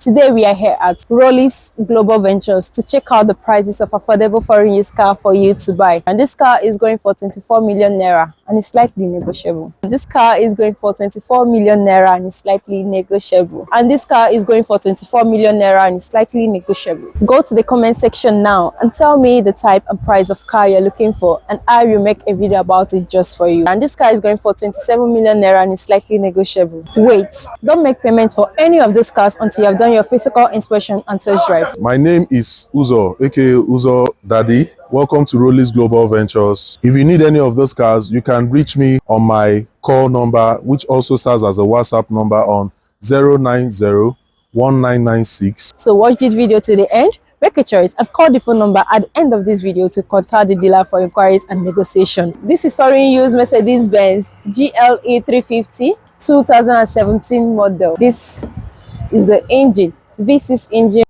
Today we are here at Rollis Global Ventures to check out the prices of affordable foreign used car for you to buy. And this car is going for 24 million naira and it's slightly negotiable. This car is going for 24 million naira and it's slightly negotiable. And this car is going for 24 million naira and it's slightly negotiable. Go to the comment section now and tell me the type and price of car you're looking for, and I will make a video about it just for you. And this car is going for 27 million naira and it's slightly negotiable. Wait, don't make payment for any of these cars until you have done your physical inspection and test drive. My name is Uzo, aka Uzo Daddy. Welcome to Rollis Global Ventures. If you need any of those cars, you can reach me on my call number, which also serves as a WhatsApp number, on 090-1996. So watch this video to the end, make a choice, and call the phone number at the end of this video to contact the dealer for inquiries and negotiation. This is foreign used Mercedes-Benz GLK 350 2017 model. This is the engine, V6 engine.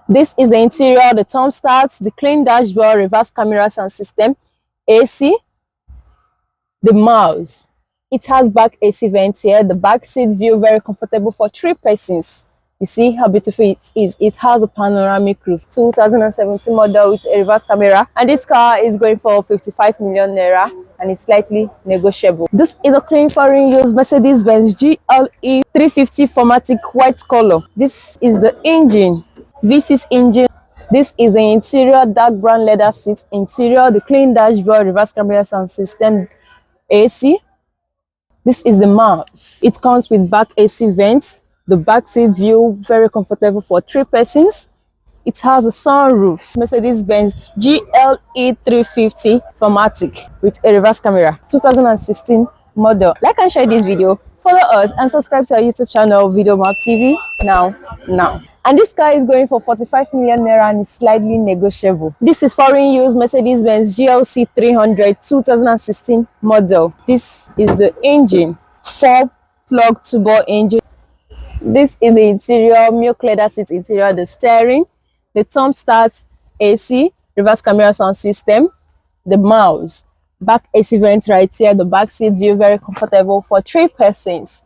This is the interior, the thermostats, the clean dashboard, reverse camera sound system, AC, the mouse. It has back AC vents here. The back seat view, very comfortable for 3 persons. You see how beautiful it is. It has a panoramic roof, 2017 model with a reverse camera, and this car is going for 55 million naira and it's slightly negotiable. This is a clean foreign used Mercedes-Benz GLK 350 Formatic white color. This is the engine, V6 engine. This is the interior, dark brown leather seat interior, the clean dashboard, reverse camera sound system, AC. This is the mouse. It comes with back AC vents. The back seat view, very comfortable for 3 persons. It has a sunroof. Mercedes-Benz GLK 350 Formatic with a reverse camera, 2016 model. Like and share this video, follow us and subscribe to our YouTube channel, Video Map TV now. And this car is going for 45 million naira and is slightly negotiable. This is foreign used Mercedes-Benz GLC 300 2016 model. This is the engine, 4-plug turbo engine. This is the interior, milk leather seat interior, the steering, the thermostats, AC, reverse camera sound system, the mouse, back AC vent right here, the back seat view, very comfortable for 3 persons.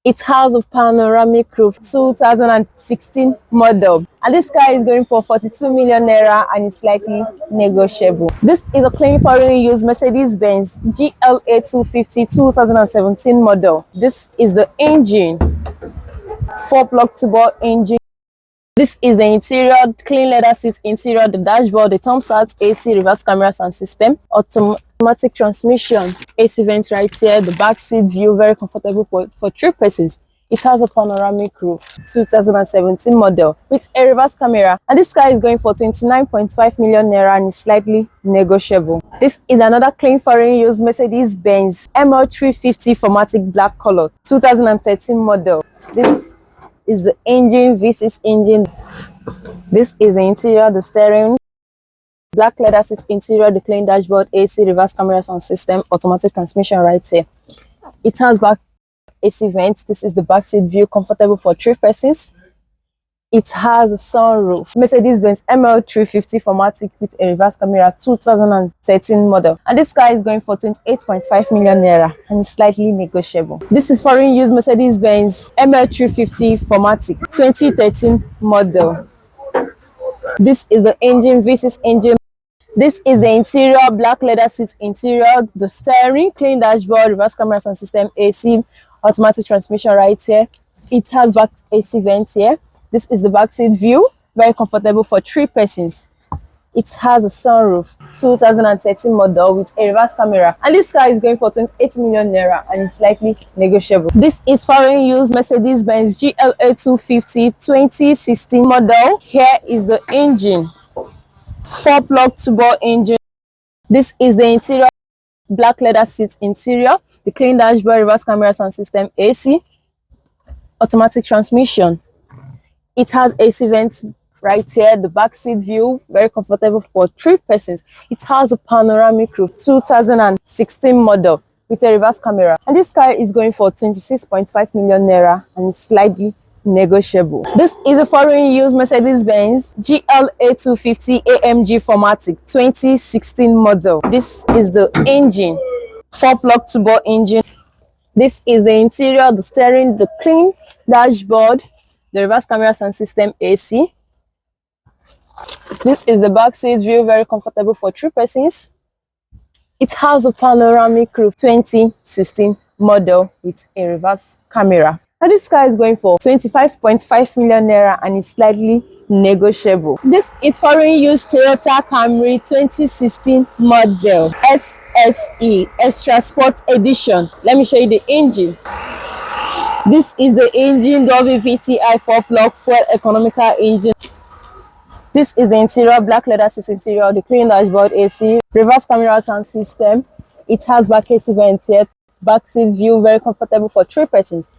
It has a panoramic roof, 2016 model, and this car is going for 42 million naira and it's slightly negotiable. This is a clean foreign used Mercedes-Benz GLK 250 2017 model. This is the engine, 4-plug turbo engine. This is the interior, clean leather seat interior, the dashboard, the thermostats, AC, reverse camera sound system, automatic transmission, AC vents right here, the back seat view, very comfortable for 3 persons. It has a panoramic roof, 2017 model with a reverse camera, and this car is going for 29.5 million naira and is slightly negotiable. This is another clean foreign used Mercedes-Benz ML350 Formatic black color, 2013 model. This is the engine, V6 engine. This is the interior, the steering, black leather seat interior, the clean dashboard, AC, reverse camera sound system, automatic transmission right here. It has back AC vents. This is the back seat view, comfortable for 3 persons. It has a sunroof. Mercedes-Benz ML350 Formatic with a reverse camera, 2013 model. And this car is going for 28.5 million naira and is slightly negotiable. This is foreign used Mercedes-Benz ML350 Formatic, 2013 model. This is the engine, V6 engine. This is the interior, black leather seat interior, the steering, clean dashboard, reverse camera sound system, AC, automatic transmission right here. It has back AC vents here. This is the back seat view, very comfortable for 3 persons. It has a sunroof, 2013 model with a reverse camera, and this car is going for 28 million naira and is slightly negotiable. This is foreign used Mercedes-Benz GLK 250 2016 model. Here is the engine, 4-plug turbo engine. This is the interior, black leather seat interior, the clean dashboard, reverse camera sound system, AC, automatic transmission. It has AC vents right here, the back seat view, very comfortable for 3 persons. It has a panoramic roof, 2016 model with a reverse camera, and this car is going for 26.5 million naira and is slightly negotiable. This is a foreign used Mercedes-Benz GLK 250 AMG Formatic 2016 model. This is the engine, 4-plug turbo engine. This is the interior, the steering, the clean dashboard, the reverse camera sound system AC. This is the back seat view, very comfortable for 3 persons. It has a panoramic roof, 2016 model with a reverse camera. And this car is going for 25.5 million naira and is slightly negotiable. This is foreign used Toyota Camry 2016 model SSE Extra Sport Edition. Let me show you the engine. This is the engine, WVTi 4-plug fuel economical engine. This is the interior, black leather seat interior, the clean dashboard, AC, reverse camera sound system. It has back AC vent here, back seat view, very comfortable for 3 persons.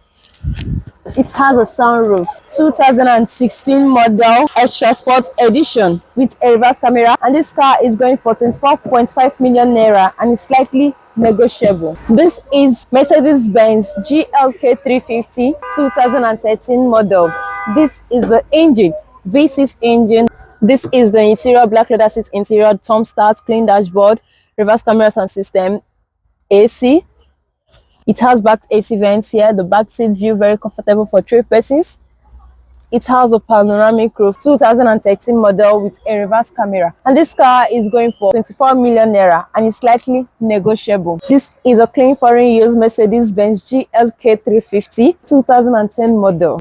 It has a sunroof, 2016 model Extra Sport Edition with a reverse camera, and this car is going for 24.5 million naira and is slightly negotiable. This is Mercedes-Benz GLK 350 2013 model. This is the engine, V6 engine. This is the interior, black leather seat interior, thumb start, clean dashboard, reverse camera sound system, AC. It has back AC vents here, the back seat view, very comfortable for 3 persons. It has a panoramic roof, 2013 model with a reverse camera. And this car is going for 24 million naira and is slightly negotiable. This is a clean foreign used Mercedes-Benz GLK 350 2010 model.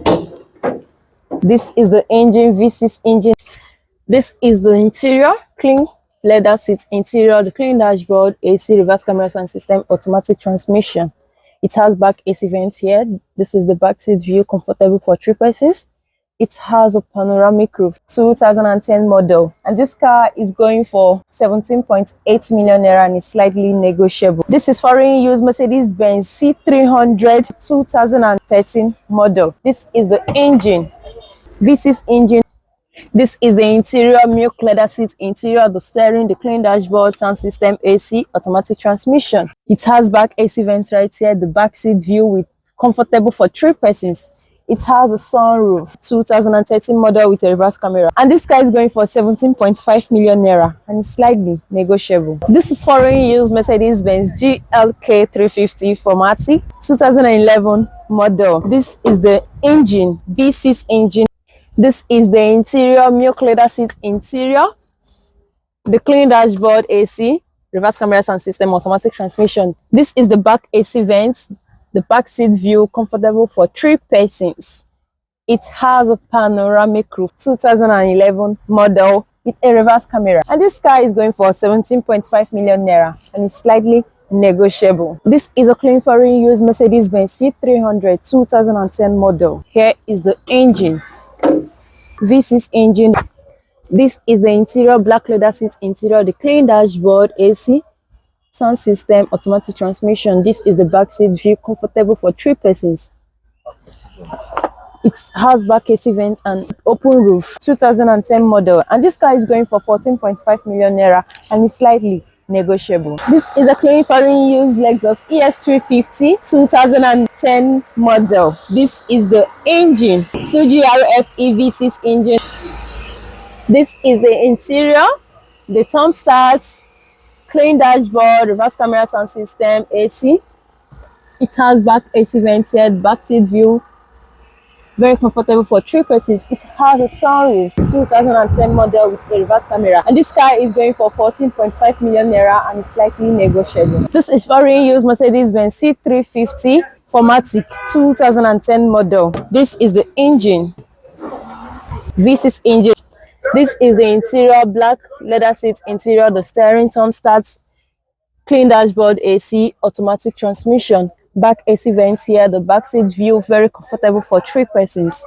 This is the engine, V6 engine. This is the interior, clean leather seat interior, the clean dashboard, AC, reverse camera sound system, automatic transmission. It has back AC vents here. This is the back seat view, comfortable for 3 persons. It has a panoramic roof, 2010 model. And this car is going for 17.8 million naira and is slightly negotiable. This is foreign used Mercedes-Benz C300 2013 model. This is the engine, V6 engine. This is the interior, milk leather seat interior, the steering, the clean dashboard, sound system, AC, automatic transmission. It has back AC vents right here, the back seat view with comfortable for 3 persons. It has a sunroof, 2013 model with a reverse camera. And this car is going for 17.5 million naira and is slightly negotiable. This is foreign used Mercedes-Benz GLK 350 Formatic 2011 model. This is the engine, V6 engine. This is the interior, milk leather seat interior, the clean dashboard, AC, reverse camera sound system, automatic transmission. This is the back AC vents, the back seat view, comfortable for 3 persons. It has a panoramic roof, 2011 model with a reverse camera. And this car is going for 17.5 million naira and is slightly negotiable. This is a clean foreign used Mercedes-Benz C300 2010 model. Here is the engine, V6 engine. This is the interior, black leather seat interior, the clean dashboard, AC, sound system, automatic transmission. This is the back seat view, comfortable for 3 persons. It has back AC vents and open roof, 2010 model. And this car is going for 14.5 million naira and is slightly negotiable. This is a clean foreign used Lexus ES350 2010 model. This is the engine, 2GRF EV6 engine. This is the interior, the thumb starts, clean dashboard, reverse camera sound system, AC. It has back AC vents here, back seat view, very comfortable for 3 persons. It has a sunroof, 2010 model with a reverse camera. And this car is going for 14.5 million naira and is slightly negotiable. This is foreign used Mercedes-Benz C350 Formatic 2010 model. This is the engine, V6 engine. This is the interior, black leather seat interior, the steering, thumb starts, clean dashboard, AC, automatic transmission. Back AC vents here, the back seat view, very comfortable for 3 persons.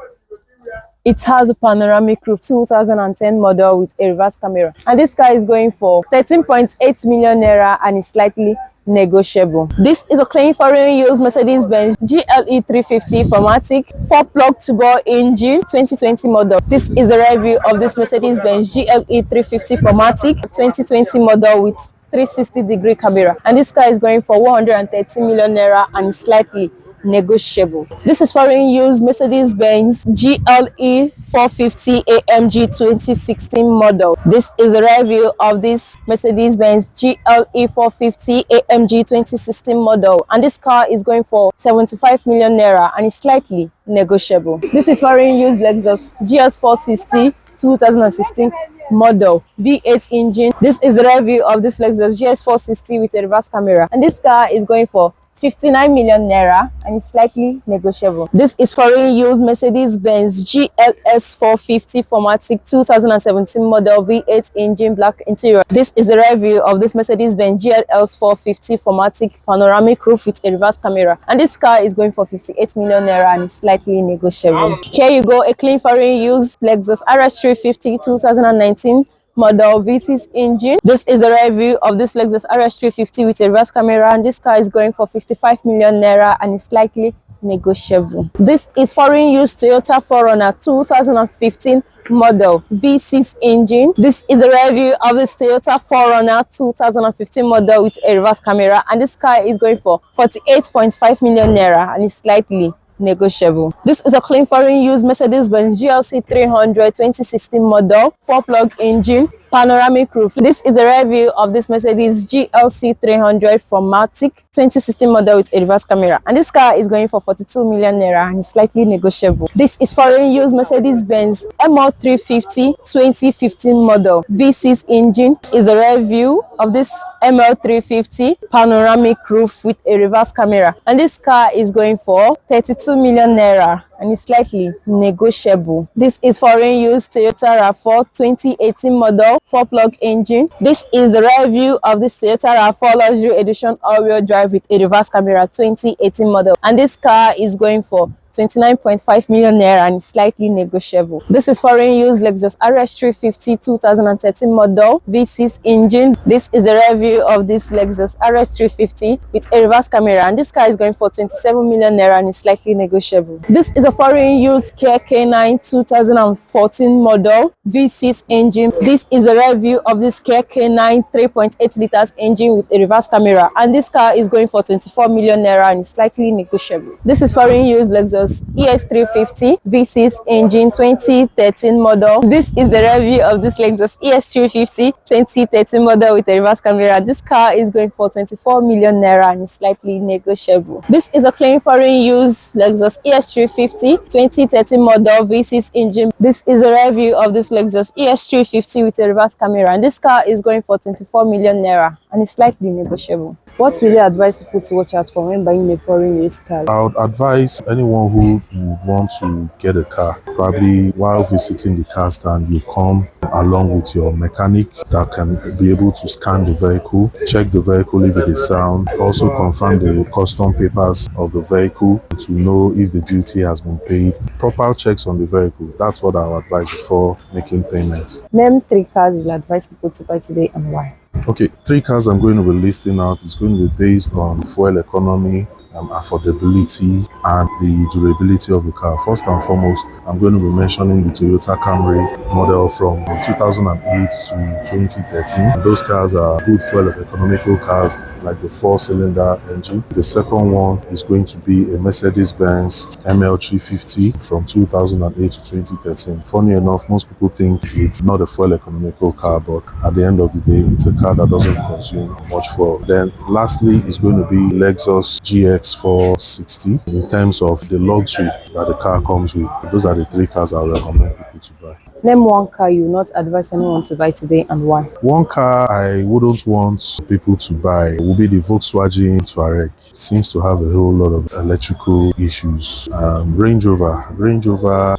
It has a panoramic roof, 2010 model with a reverse camera. And this car is going for 13.8 million naira and is slightly negotiable. This is a clean foreign used Mercedes-Benz GLE 350 Formatic 4-plug turbo engine 2020 model. This is the review of this Mercedes-Benz GLE 350 Formatic 2020 model with 360-degree camera. And this car is going for 130 million naira and is slightly negotiable. This is foreign use Mercedes-Benz GLE 450 AMG 2016 model. This is a review of this Mercedes-Benz GLE 450 AMG 2016 model, and this car is going for 75 million naira and is slightly negotiable. This is foreign use Lexus GS 460 2016 model V8 engine. This is the review of this Lexus GS 460 with a reverse camera, and this car is going for 59 million naira and it's slightly negotiable. This is foreign use Mercedes-Benz GLS 450 Formatic 2017 model V8 engine, black interior. This is the review of this Mercedes-Benz GLS 450 Formatic panoramic roof with a reverse camera, and this car is going for 58 million naira and is slightly negotiable. Here you go, a clean foreign use Lexus RS 350 2019 model V6 engine. This is the review of this Lexus RS 350 with a reverse camera, and this car is going for 55 million naira and is slightly negotiable. This is foreign use Toyota 4Runner 2015 model V6 engine. This is a review of this Toyota 4Runner 2015 model with a reverse camera, and this car is going for 48.5 million naira and is slightly negotiable. This is a clean foreign use Mercedes-Benz GLC 300 2016 model 4-plug engine, panoramic roof. This is a review of this Mercedes GLC 300 Formatic 2016 model with a reverse camera, and this car is going for 42 million naira and is slightly negotiable. This is foreign use Mercedes-Benz ML350 2015 model V6 engine. Is a review of this ML350 panoramic roof with a reverse camera, and this car is going for 32 million naira and is slightly negotiable. This is foreign use Toyota RAV4 2018 model 4-plug engine. This is the review of this Toyota RAV4 luxury edition all-wheel drive with a reverse camera 2018 model, and this car is going for 29.5 million naira and is slightly negotiable. This is foreign use Lexus RS 350 2013 model V6 engine. This is the review of this Lexus RS 350 with a reverse camera, and this car is going for 27 million naira and is slightly negotiable. This is a foreign use Kia K9 2014 model V6 engine. This is the review of this Kia K9 3.8 liters engine with a reverse camera, and this car is going for 24 million naira and is slightly negotiable. This is foreign use Lexus ES350 V6 engine 2013 model. This is the review of this Lexus ES350 2013 model with a reverse camera. This car is going for 24 million naira and is slightly negotiable. This is a clean foreign use Lexus ES350 2013 model V6 engine. This is a review of this Lexus ES350 with a reverse camera, and this car is going for 24 million naira and is slightly negotiable. What will you advise people to watch out for when buying a foreign used car? I would advise anyone who would want to get a car, probably while visiting the car stand, you come along with your mechanic that can be able to scan the vehicle, check the vehicle if it is sound, also confirm the custom papers of the vehicle to know if the duty has been paid. Proper checks on the vehicle. That's what I would advise before making payments. Name 3 cars you'll advise people to buy today and why? Okay, 3 cars I'm going to be listing out is going to be based on fuel economy, affordability, and the durability of the car. First and foremost, I'm going to be mentioning the Toyota Camry model from 2008 to 2013. Those cars are good fuel economical cars like the 4-cylinder engine. The second one is going to be a Mercedes-Benz ML350 from 2008 to 2013. Funny enough, most people think it's not a fuel economical car, but at the end of the day, it's a car that doesn't consume much fuel. Then lastly, is going to be Lexus GX 460 in terms of the luxury that the car comes with. Those are the 3 cars I recommend people to buy. Name 1 car you will not advise anyone to buy today and why? 1 car I wouldn't want people to buy will be the Volkswagen Touareg. It seems to have a whole lot of electrical issues. Range Rover,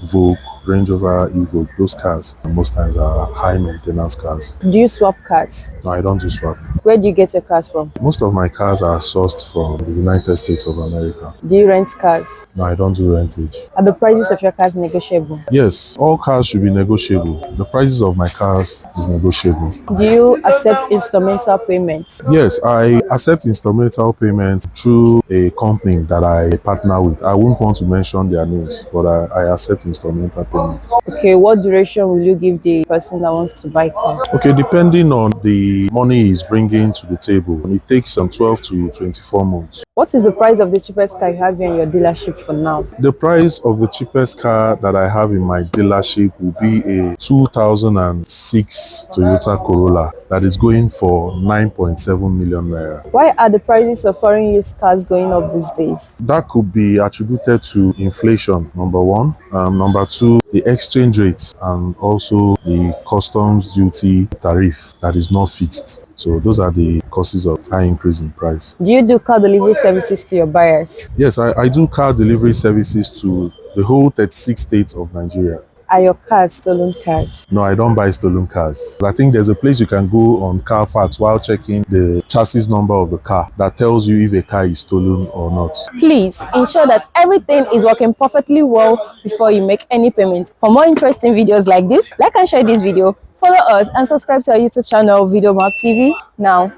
Vogue, Range Rover Evoque, those cars most times are high maintenance cars. Do you swap cars? No, I don't do swap. Where do you get your cars from? Most of my cars are sourced from the United States of America. Do you rent cars? No, I don't do rentage. Are the prices of your cars negotiable? Yes, all cars should be negotiable. The prices of my cars is negotiable. Do you accept instrumental payments? Yes, I accept instrumental payments through a company that I partner with. I wouldn't want to mention their names, but I accept instrumental payments. payment. Okay, what duration will you give the person that wants to buy car? Okay, depending on the money he's bringing to the table, it takes some 12 to 24 months. What is the price of the cheapest car you have in your dealership for now? The price of the cheapest car that I have in my dealership will be a 2006 Toyota Corolla that is going for 9.7 million naira. Why are the prices of foreign used cars going up these days? That could be attributed to inflation, number one. Number two, the exchange rates and also the customs duty tariff that is not fixed. So those are the causes of high increase in price. Do you do car delivery services to your buyers? Yes, I do car delivery services to the whole 36 states of Nigeria. Are your cars stolen cars? No, I don't buy stolen cars. I think there's a place you can go on Carfax while checking the chassis number of the car that tells you if a car is stolen or not. Please ensure that everything is working perfectly well before you make any payment. For more interesting videos like this, like and share this video, follow us and subscribe to our YouTube channel, Video Map TV. Now.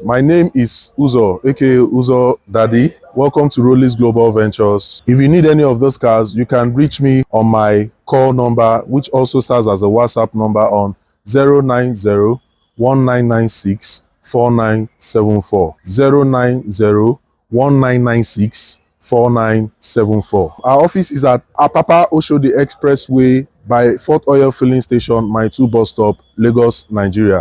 My name is Uzo, aka Uzo Daddy. Welcome to Rollis Global Ventures. If you need any of those cars, you can reach me on my call number, which also serves as a WhatsApp number on 090 1996 4974. 090 1996 4974. Our office is at Apapa Oshodi Expressway by Fort Oil Filling Station, My 2 bus stop, Lagos, Nigeria.